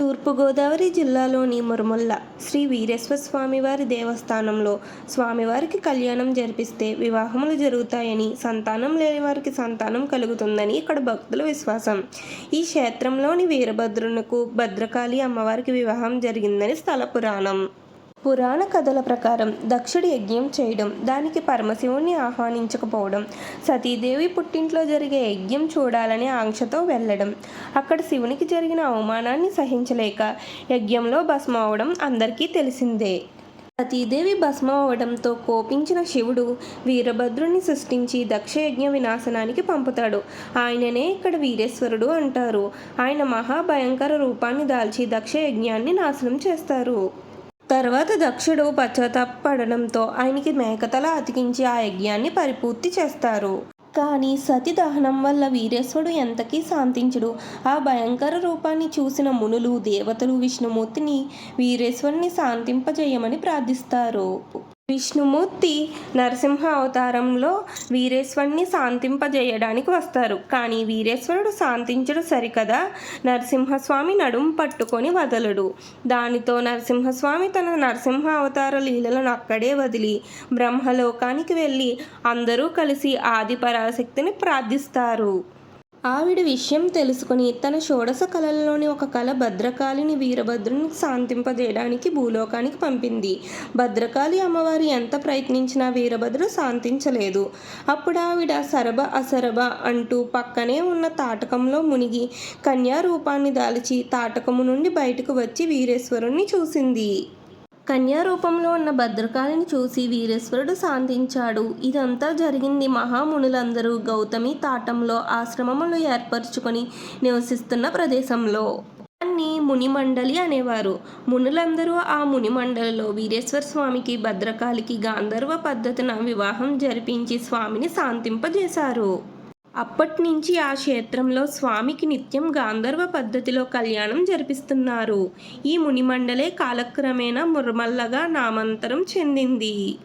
తూర్పుగోదావరి జిల్లాలోని మురముల్ల శ్రీ వీరేశ్వర స్వామివారి దేవస్థానంలో స్వామివారికి కళ్యాణం జరిపిస్తే వివాహములు జరుగుతాయని, సంతానం లేని వారికి సంతానం కలుగుతుందని ఇక్కడ భక్తుల విశ్వాసం. ఈ క్షేత్రంలోని వీరభద్రునకు భద్రకాళి అమ్మవారికి వివాహం జరిగిందని స్థల పురాణం. పురాణ కథల ప్రకారం దక్షుడు యజ్ఞం చేయడం, దానికి పరమశివుణ్ణి ఆహ్వానించకపోవడం, సతీదేవి పుట్టింట్లో జరిగే యజ్ఞం చూడాలనే ఆంక్షతో వెళ్ళడం, అక్కడ శివునికి జరిగిన అవమానాన్ని సహించలేక యజ్ఞంలో భస్మం అవడం అందరికీ తెలిసిందే. సతీదేవి భస్మం అవడంతో కోపించిన శివుడు వీరభద్రుని సృష్టించి దక్షయజ్ఞ వినాశనానికి పంపుతాడు. ఆయననే ఇక్కడ వీరేశ్వరుడు అంటారు. ఆయన మహాభయంకర రూపాన్ని దాల్చి దక్షయజ్ఞాన్ని నాశనం చేస్తారు. తర్వాత దక్షుడు పశ్చాత్తాపపడడంతో ఆయనకి మేకతల అతికించి ఆ యజ్ఞాన్ని పరిపూర్తి చేస్తారు. కానీ సతి దహనం వల్ల వీరేశ్వరుడు ఎంతకీ శాంతించడు. ఆ భయంకర రూపాన్ని చూసిన మునులు, దేవతలు విష్ణుమూర్తిని వీరేశ్వరుని శాంతింపజేయమని ప్రార్థిస్తారు. విష్ణుమూర్తి నరసింహ అవతారంలో వీరేశ్వరుని శాంతింపజేయడానికి వస్తారు. కానీ వీరేశ్వరుడు శాంతించడు సరికదా, నరసింహస్వామి నడుం పట్టుకొని వదలడు. దానితో నరసింహస్వామి తన నరసింహ అవతార లీలలను అక్కడే వదిలి బ్రహ్మలోకానికి వెళ్ళి అందరూ కలిసి ఆది పరాశక్తిని ప్రార్థిస్తారు. ఆవిడ విషయం తెలుసుకుని తన షోడశ కళల్లోని ఒక కళ భద్రకాళిని వీరభద్రుని శాంతింపజేయడానికి భూలోకానికి పంపింది. భద్రకాళి అమ్మవారి ఎంత ప్రయత్నించినా వీరభద్రుడు శాంతించలేదు. అప్పుడు ఆవిడ సరభ అసరభ అంటూ పక్కనే ఉన్న తాటకంలో మునిగి కన్యా రూపాన్ని దాల్చి తాటకము నుండి బయటకు వచ్చి వీరేశ్వరుణ్ణి చూసింది. కన్యా రూపంలో ఉన్న భద్రకాళిని చూసి వీరేశ్వరుడు శాంతించాడు. ఇదంతా జరిగింది మహామునులందరూ గౌతమి తాటంలో ఆశ్రమములు ఏర్పరచుకొని నివసిస్తున్న ప్రదేశంలో. దాన్ని మునిమండలి అనేవారు. మునులందరూ ఆ మునిమండలిలో వీరేశ్వర స్వామికి భద్రకాళికి గాంధర్వ పద్ధతిన వివాహం జరిపించి స్వామిని శాంతింపజేశారు. అప్పట్నుంచి ఆ క్షేత్రంలో స్వామికి నిత్యం గాంధర్వ పద్ధతిలో కళ్యాణం జరిపిస్తున్నారు. ఈ మునిమండలే కాలక్రమేణా మురమల్లగా నామాంతరం చెందింది.